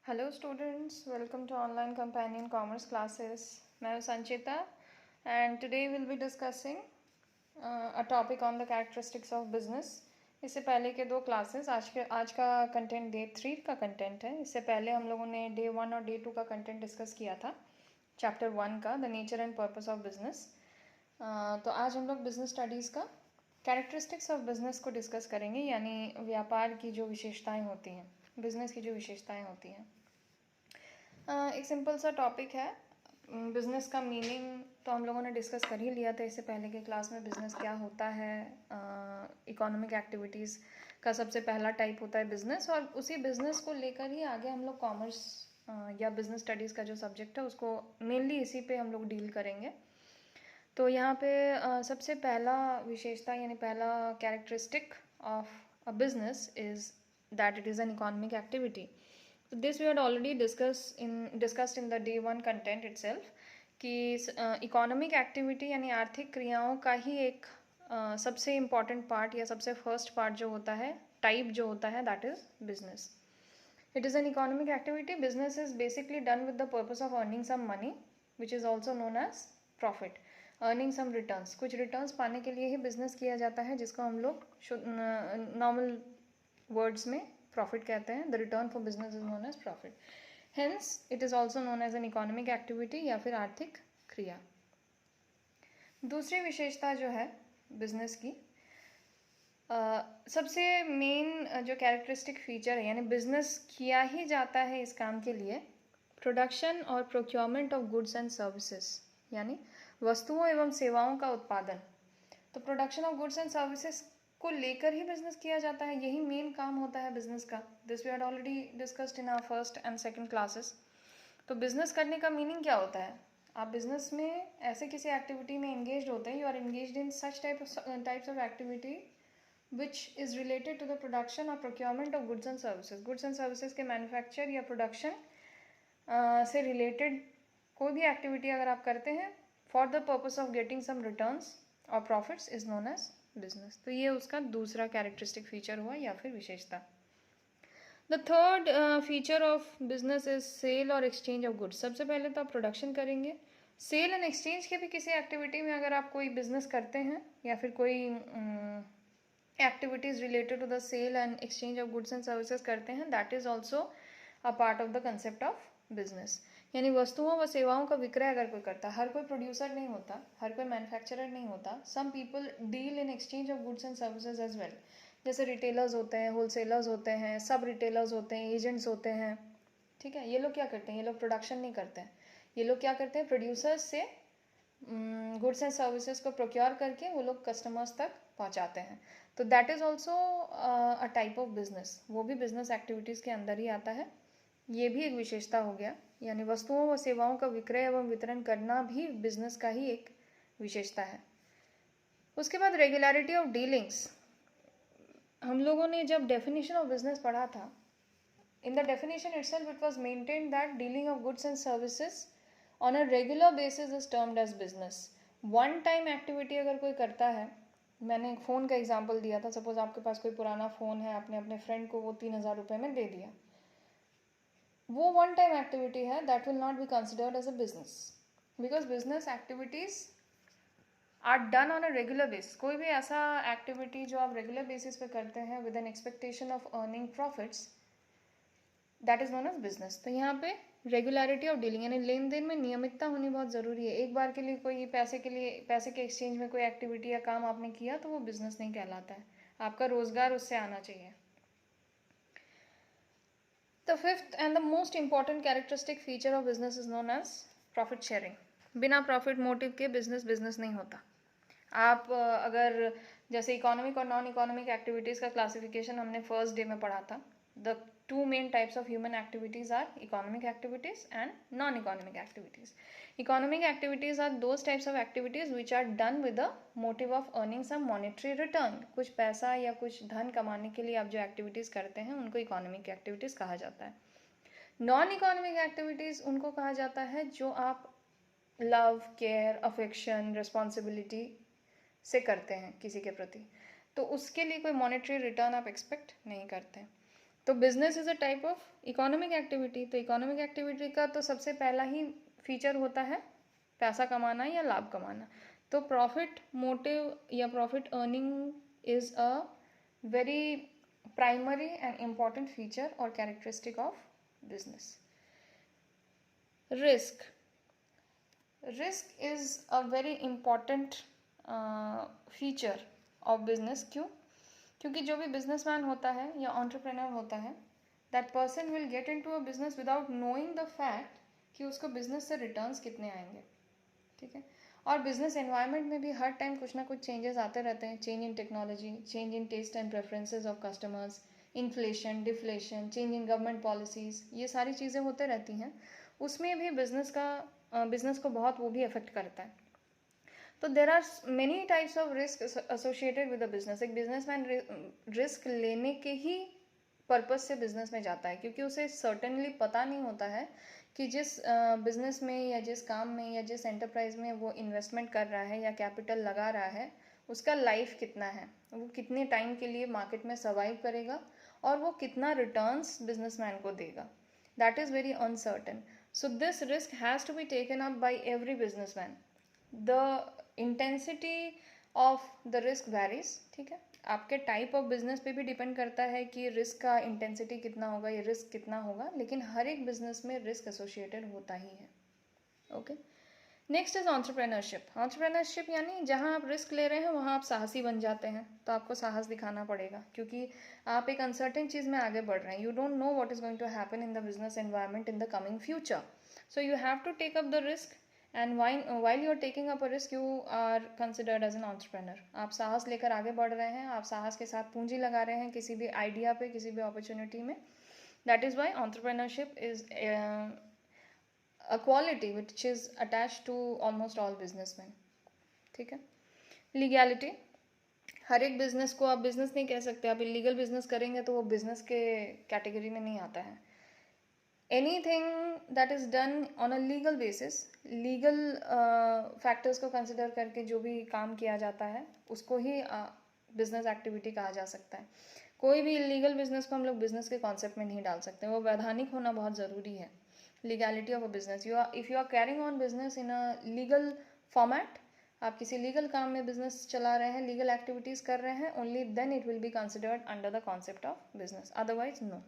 Hello students, welcome to online companion commerce classes. I am Sanchita and today we'll be discussing a topic on the characteristics of business. इससे पहले के दो classes आज का content day 3 का content है. इससे पहले हम लोगों ने डे 1 और डे 2 का कंटेंट डिस्कस किया था चैप्टर 1 का the nature and purpose of business. तो आज हम लोग बिजनेस स्टडीज़ का कैरेक्टरिस्टिक्स ऑफ बिजनेस को डिस्कस करेंगे, यानी व्यापार की जो विशेषताएं होती हैं, बिजनेस की जो विशेषताएं होती हैं. एक सिंपल सा टॉपिक है. बिज़नेस का मीनिंग तो हम लोगों ने डिस्कस कर ही लिया था इससे पहले के क्लास में. बिज़नेस क्या होता है, इकोनॉमिक एक्टिविटीज़ का सबसे पहला टाइप होता है बिज़नेस, और उसी बिज़नेस को लेकर ही आगे हम लोग कॉमर्स या बिज़नेस स्टडीज़ का जो सब्जेक्ट है उसको मेनली इसी पे हम लोग डील करेंगे. तो यहाँ पे सबसे पहला विशेषता यानी पहला characteristic of a business is that it is an economic activity. This we had already discussed in the day 1 content itself कि इकोनॉमिक एक्टिविटी यानी आर्थिक क्रियाओं का ही एक सबसे इम्पॉर्टेंट पार्ट या सबसे फर्स्ट पार्ट जो होता है, टाइप जो होता है, that is business. It is an economic activity. Business is basically done with the purpose of earning some money which is also known as profit. Earning some returns, कुछ returns पाने के लिए ही बिजनेस किया जाता है, जिसको हम लोग नॉर्मल वर्ड्स में प्रॉफिट कहते हैं. The return for business is known as profit. Hence it is also known as an economic activity या फिर आर्थिक क्रिया. दूसरी विशेषता जो है बिजनेस की, सबसे मेन जो कैरेक्टरिस्टिक फीचर है, यानी बिजनेस किया ही जाता है इस काम के लिए, प्रोडक्शन और procurement of goods and services, यानी वस्तुओं एवं सेवाओं का उत्पादन. तो production of goods and services को लेकर ही बिजनेस किया जाता है, यही मेन काम होता है बिजनेस का. This we had already discussed in our first and second classes. तो बिजनेस करने का मीनिंग क्या होता है? आप बिजनेस में ऐसे किसी एक्टिविटी में एंगेज होते हैं, you are engaged in such types of activity which is related to the production और procurement of goods and services. Goods and services के मैन्युफैक्चर या प्रोडक्शन से रिलेटेड कोई भी एक्टिविटी अगर आप करते हैं for the purpose of getting some returns और profits is known as business. तो ये उसका दूसरा कैरेक्टरिस्टिक फीचर हुआ या फिर विशेषता. The third feature of business is sale और एक्सचेंज ऑफ गुड्स. सबसे पहले तो आप प्रोडक्शन करेंगे. सेल एंड एक्सचेंज के भी किसी एक्टिविटी में अगर आप कोई बिजनेस करते हैं या फिर कोई activities related to the sale and exchange of goods and services करते हैं, that is also a part of the concept of business. यानी वस्तुओं व सेवाओं का विक्रय अगर कोई करता है, हर कोई प्रोड्यूसर नहीं होता, हर कोई मैन्युफैक्चरर नहीं होता. Some people deal in exchange of goods and services as well. जैसे रिटेलर्स होते हैं, होलसेलर्स होते हैं, सब रिटेलर्स होते हैं, एजेंट्स होते हैं. ठीक है, ये लोग क्या करते हैं? ये लोग प्रोडक्शन नहीं करते हैं. ये लोग क्या करते हैं? प्रोड्यूसर्स से गुड्स एंड सर्विसेज को प्रोक्योर करके वो लोग कस्टमर्स तक पहुंचाते हैं. तो that is also a type of business. वो भी बिजनेस एक्टिविटीज़ के अंदर ही आता है. ये भी एक विशेषता हो गया, यानी वस्तुओं व सेवाओं का विक्रय एवं वितरण करना भी बिजनेस का ही एक विशेषता है. उसके बाद रेगुलरिटी ऑफ डीलिंग्स. हम लोगों ने जब डेफिनेशन ऑफ बिजनेस पढ़ा था, in the definition itself it was maintained that dealing of goods and services on a regular basis is termed as business. One time activity अगर कोई करता है, मैंने एक फ़ोन का एग्जांपल दिया था. सपोज आपके पास कोई पुराना फ़ोन है, आपने अपने फ्रेंड को वो 3,000 रुपये में दे दिया, वो वन टाइम एक्टिविटी है. That will not be considered as a business, because business activities are done on a regular basis. कोई भी ऐसा एक्टिविटी जो आप रेगुलर बेसिस पे करते हैं with an expectation of earning profits, that is known as business. तो यहाँ पे रेगुलरिटी ऑफ डीलिंग यानी लेन देन में नियमितता होनी बहुत ज़रूरी है. एक बार के लिए कोई पैसे के एक्सचेंज में कोई एक्टिविटी या काम आपने किया तो वो बिजनेस नहीं कहलाता है. आपका रोजगार उससे आना चाहिए. The fifth and the most important characteristic feature of business is known as profit sharing. बिना प्रॉफिट मोटिव के बिजनेस नहीं होता. आप अगर जैसे इकोनॉमिक और नॉन इकोनॉमिक एक्टिविटीज़ का क्लासिफिकेशन हमने फर्स्ट डे में पढ़ा था. The two main types of human activities are economic activities and non-economic activities. Economic activities are those types of activities which are done with the motive of earning some monetary return. कुछ पैसा या कुछ धन कमाने के लिए आप जो activities करते हैं उनको economic activities कहा जाता है. Non-economic activities उनको कहा जाता है जो आप love, care, affection, responsibility से करते हैं किसी के प्रति, तो उसके लिए कोई monetary return आप expect नहीं करते. तो business is a type of economic activity. तो इकोनॉमिक एक्टिविटी का तो सबसे पहला ही फीचर होता है पैसा कमाना या लाभ कमाना। तो प्रॉफिट मोटिव या profit earning is a very primary and important feature और characteristic of business. Risk is a very important feature of business. क्यों? क्योंकि जो भी बिजनेसमैन होता है या एंटरप्रेन्योर होता है, that person will get into a business without knowing the fact कि उसको बिजनेस से रिटर्न्स कितने आएंगे। ठीक है। और बिजनेस एनवायरनमेंट में भी हर टाइम कुछ ना कुछ चेंजेस आते रहते हैं। Change in technology, change in taste and preferences of customers, inflation, deflation, change in government policies, ये सारी चीज़ें होते रहती हैं। उसमें भी बिजनेस को बहुत वो भी अफेक्ट करता है। तो there are many types of risk associated with a business. एक बिजनेसमैन रिस्क लेने के ही पर्पस से बिजनेस में जाता है, क्योंकि उसे सर्टेनली पता नहीं होता है कि जिस बिजनेस में या जिस काम में या जिस एंटरप्राइज में वो इन्वेस्टमेंट कर रहा है या कैपिटल लगा रहा है, उसका लाइफ कितना है, वो कितने टाइम के लिए मार्केट में सर्वाइव करेगा और वो कितना रिटर्न्स बिजनेसमैन को देगा। That is very uncertain. So this risk has to be taken up by every businessman. The intensity of the risk varies. ठीक है, आपके टाइप ऑफ बिजनेस पे भी डिपेंड करता है कि रिस्क का इंटेंसिटी कितना होगा या रिस्क कितना होगा, लेकिन हर एक बिजनेस में रिस्क एसोसिएटेड होता ही है। Okay, next is entrepreneurship. Entrepreneurship यानी जहाँ आप रिस्क ले रहे हैं वहाँ आप साहसी बन जाते हैं। तो आपको साहस दिखाना पड़ेगा, क्योंकि आप एक अनसर्टेन चीज़ में आगे बढ़ रहे हैं। You don't know what is going to happen in the business environment in the coming future, so you have to take up the risk. And while you are taking up a risk, you are considered as an entrepreneur। आप साहस लेकर आगे बढ़ रहे हैं, आप साहस के साथ पूंजी लगा रहे हैं किसी भी आइडिया पे, किसी भी अपॉर्चुनिटी में। That is why entrepreneurship is a quality which is attached to almost all businessmen। ठीक है। लीगैलिटी, हर एक बिजनेस को आप बिजनेस नहीं कह सकते। आप इलीगल बिजनेस करेंगे तो वो बिजनेस के कैटेगरी में नहीं आता है। Anything that is done on a legal basis, legal factors को कंसिडर करके जो भी काम किया जाता है उसको ही बिजनेस एक्टिविटी कहा जा सकता है। कोई भी इलीगल बिजनेस को हम लोग बिजनेस के कॉन्सेप्ट में नहीं डाल सकते। वो वैधानिक होना बहुत ज़रूरी है। Legality of a business, if you are carrying on business in a legal format, आप किसी लीगल काम में बिजनेस चला रहे हैं, लीगल एक्टिविटीज़ कर रहे हैं, only then it will be considered under the concept of business, otherwise no.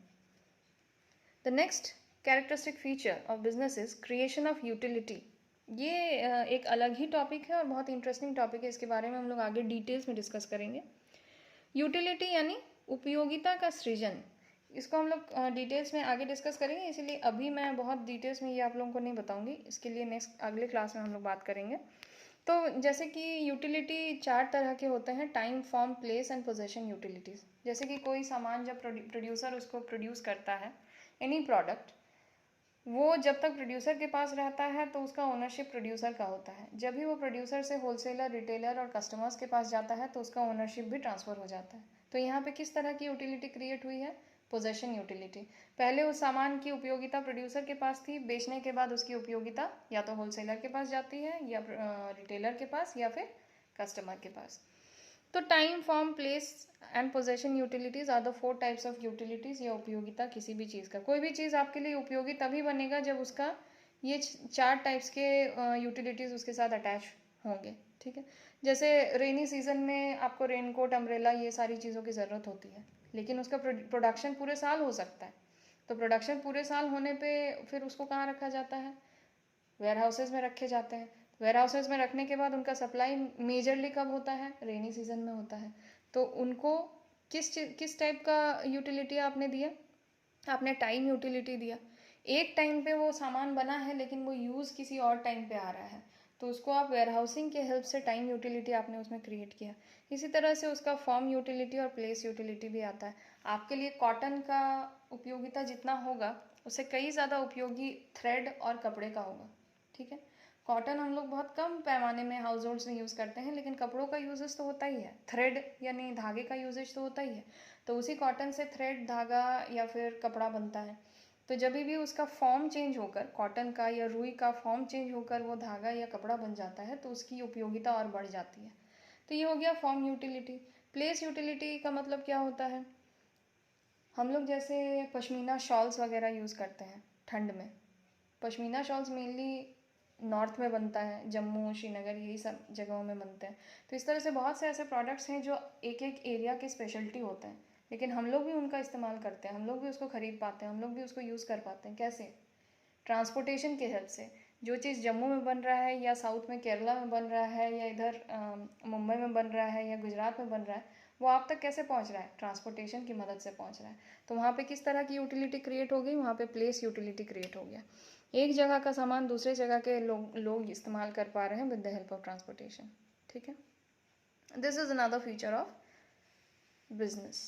The next characteristic feature of business is creation of utility. ये एक अलग ही टॉपिक है और बहुत इंटरेस्टिंग टॉपिक है। इसके बारे में हम लोग आगे डिटेल्स में डिस्कस करेंगे। यूटिलिटी यानी उपयोगिता का सृजन। इसको हम लोग डिटेल्स में आगे डिस्कस करेंगे, इसीलिए अभी मैं बहुत डिटेल्स में ये आप लोगों को नहीं बताऊंगी। इसके लिए नेक्स्ट अगले क्लास में हम लोग बात करेंगे। तो जैसे कि यूटिलिटी 4 तरह के होते हैं: time, form, place and possession utilities. जैसे कि कोई सामान जब प्रोड्यूसर उसको प्रोड्यूस करता है, एनी प्रोडक्ट, वो जब तक प्रोड्यूसर के पास रहता है तो उसका ओनरशिप प्रोड्यूसर का होता है। जब भी वो प्रोड्यूसर से होलसेलर, रिटेलर और कस्टमर्स के पास जाता है तो उसका ओनरशिप भी ट्रांसफ़र हो जाता है। तो यहाँ पे किस तरह की यूटिलिटी क्रिएट हुई है? Possession utility. पहले उस सामान की उपयोगिता प्रोड्यूसर के पास थी, बेचने के बाद उसकी उपयोगिता या तो होलसेलर के पास जाती है या रिटेलर के पास या फिर कस्टमर के पास। तो time, form, place and possession utilities are the 4 types of utilities या उपयोगिता किसी भी चीज़ का। कोई भी चीज़ आपके लिए उपयोगी तभी बनेगा जब उसका ये 4 टाइप्स के यूटिलिटीज़ उसके साथ अटैच होंगे। ठीक है। जैसे रेनी सीजन में आपको रेनकोट, अम्ब्रेला, ये सारी चीज़ों की ज़रूरत होती है, लेकिन उसका प्रोडक्शन पूरे साल हो सकता है। तो प्रोडक्शन पूरे साल होने पे फिर उसको कहाँ रखा जाता है? वेयर हाउसेज में रखे जाते हैं। वेयर हाउसेज में रखने के बाद उनका सप्लाई मेजरली कब होता है? रेनी सीजन में होता है। तो उनको किस टाइप का यूटिलिटी आपने दिया? आपने टाइम यूटिलिटी दिया। एक टाइम पे वो सामान बना है लेकिन वो यूज़ किसी और टाइम पे आ रहा है, तो उसको आप वेयर हाउसिंग के हेल्प से टाइम यूटिलिटी आपने उसमें क्रिएट किया। इसी तरह से उसका फॉर्म यूटिलिटी और प्लेस यूटिलिटी भी आता है। आपके लिए कॉटन का उपयोगिता जितना होगा उससे कई ज़्यादा उपयोगी थ्रेड और कपड़े का होगा। ठीक है। कॉटन हम लोग बहुत कम पैमाने में हाउस होल्ड्स में यूज़ करते हैं, लेकिन कपड़ों का यूजेज तो होता ही है। थ्रेड यानी धागे का यूजेज तो होता ही है। तो उसी कॉटन से थ्रेड, धागा या फिर कपड़ा बनता है। तो जब भी उसका फॉर्म चेंज होकर, कॉटन का या रुई का फॉर्म चेंज होकर वो धागा या कपड़ा बन जाता है तो उसकी उपयोगिता और बढ़ जाती है। तो ये हो गया फॉर्म यूटिलिटी। प्लेस यूटिलिटी का मतलब क्या होता है? हम लोग जैसे पश्मीना शॉल्स वगैरह यूज़ करते हैं ठंड में। पश्मीना शॉल्स मेनली नॉर्थ में बनता है, जम्मू श्रीनगर यही सब जगहों में बनते हैं। तो इस तरह से बहुत से ऐसे प्रोडक्ट्स हैं जो एक एक एरिया की स्पेशलिटी होते हैं, लेकिन हम लोग भी उनका इस्तेमाल करते हैं, हम लोग भी उसको ख़रीद पाते हैं, हम लोग भी उसको यूज़ कर पाते हैं। कैसे? ट्रांसपोर्टेशन के हेल्प से। जो चीज़ जम्मू में बन रहा है या साउथ में केरला में बन रहा है या इधर मुंबई में बन रहा है या गुजरात में बन रहा है, वो आप तक कैसे पहुंच रहा है? ट्रांसपोर्टेशन की मदद से पहुंच रहा है। तो वहाँ पे किस तरह की यूटिलिटी क्रिएट हो गई? वहाँ पे प्लेस यूटिलिटी क्रिएट हो गया। एक जगह का सामान दूसरे जगह के लोग इस्तेमाल कर पा रहे हैं with the help of transportation. ठीक है, this is another feature of business.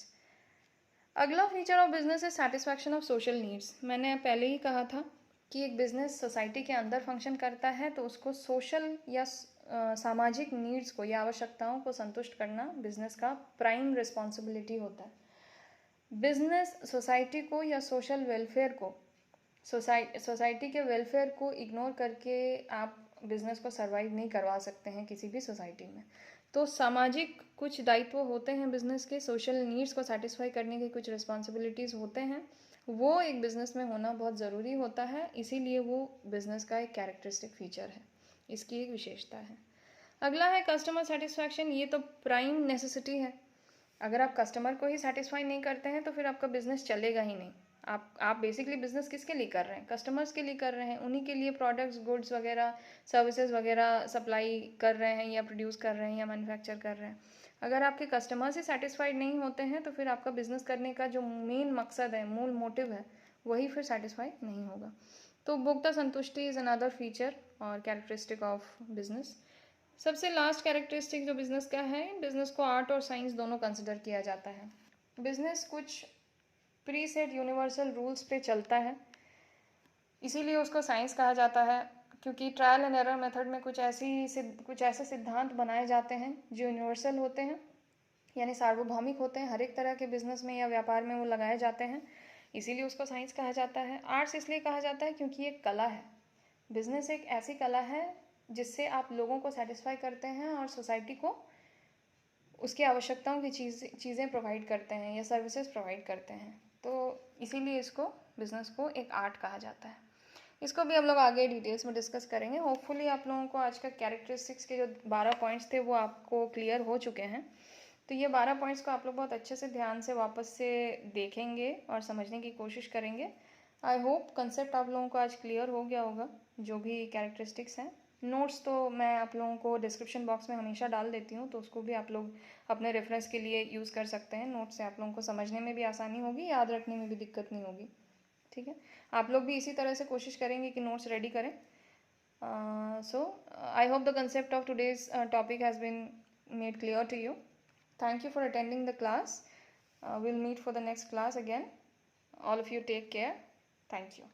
अगला फीचर ऑफ बिजनेस है सेटिस्फैक्शन ऑफ सोशल नीड्स। मैंने पहले ही कहा था कि एक बिजनेस सोसाइटी के अंदर फंक्शन करता है तो उसको सोशल या सामाजिक नीड्स को या आवश्यकताओं को संतुष्ट करना बिजनेस का प्राइम रिस्पॉन्सिबिलिटी होता है। बिजनेस सोसाइटी को या सोशल वेलफेयर को, सोसाइटी के वेलफेयर को इग्नोर करके आप बिजनेस को सर्वाइव नहीं करवा सकते हैं किसी भी सोसाइटी में। तो सामाजिक कुछ दायित्व होते हैं बिजनेस के, सोशल नीड्स को सेटिस्फाई करने के कुछ रिस्पॉन्सिबिलिटीज़ होते हैं, वो एक बिज़नेस में होना बहुत ज़रूरी होता है। इसीलिए वो बिज़नेस का एक कैरेक्टरिस्टिक फीचर है, इसकी एक विशेषता है। अगला है कस्टमर सेटिस्फैक्शन। ये तो प्राइम नेसेसिटी है। अगर आप कस्टमर को ही सेटिस्फाई नहीं करते हैं तो फिर आपका बिजनेस चलेगा ही नहीं। आप बेसिकली बिजनेस किसके लिए कर रहे हैं? कस्टमर्स के लिए कर रहे हैं, उन्हीं के लिए प्रोडक्ट्स, गुड्स वगैरह, सर्विसेज वगैरह सप्लाई कर रहे हैं या प्रोड्यूस कर रहे हैं या मैन्युफैक्चर कर रहे हैं। अगर आपके कस्टमर्स ही सेटिस्फाइड नहीं होते हैं तो फिर आपका बिजनेस करने का जो मेन मकसद है, मूल मोटिव है, वही फिर सेटिस्फाई नहीं होगा। तो उपभोक्ता संतुष्टि इज़ अनदर फीचर और कैरेक्टरिस्टिक ऑफ बिजनेस। सबसे लास्ट कैरेक्टरिस्टिक जो बिज़नेस का है, बिज़नेस को आर्ट और साइंस दोनों कंसिडर किया जाता है। बिज़नेस कुछ प्री सेट यूनिवर्सल रूल्स पे चलता है, इसीलिए उसको साइंस कहा जाता है, क्योंकि ट्रायल एंड एरर मेथड में कुछ ऐसे सिद्धांत बनाए जाते हैं जो यूनिवर्सल होते हैं, यानी सार्वभौमिक होते हैं, हर एक तरह के बिजनेस में या व्यापार में वो लगाए जाते हैं, इसीलिए उसको साइंस कहा जाता है। आर्ट्स इसलिए कहा जाता है क्योंकि ये कला है। बिजनेस एक ऐसी कला है जिससे आप लोगों को सेटिस्फाई करते हैं और सोसाइटी को उसकी आवश्यकताओं की चीज़ें प्रोवाइड करते हैं या सर्विसेज प्रोवाइड करते हैं। तो इसीलिए इसको बिज़नेस को एक आर्ट कहा जाता है। इसको भी हम लोग आगे डिटेल्स में डिस्कस करेंगे। होपफुली आप लोगों को आज का कैरेक्टरिस्टिक्स के जो 12 पॉइंट्स थे वो आपको क्लियर हो चुके हैं। तो ये 12 पॉइंट्स को आप लोग बहुत अच्छे से ध्यान से वापस से देखेंगे और समझने की कोशिश करेंगे। आई होप कंसेप्ट आप लोगों को आज क्लियर हो गया होगा, जो भी कैरेक्टरिस्टिक्स हैं। नोट्स तो मैं आप लोगों को डिस्क्रिप्शन बॉक्स में हमेशा डाल देती हूँ, तो उसको भी आप लोग अपने रेफरेंस के लिए यूज़ कर सकते हैं। नोट्स से आप लोगों को समझने में भी आसानी होगी, याद रखने में भी दिक्कत नहीं होगी। ठीक है, आप लोग भी इसी तरह से कोशिश करेंगे कि नोट्स रेडी करें। So I hope the concept of today's topic has been made clear to you. Thank you for attending the class. We'll meet for the next class again. All of you take care. Thank you.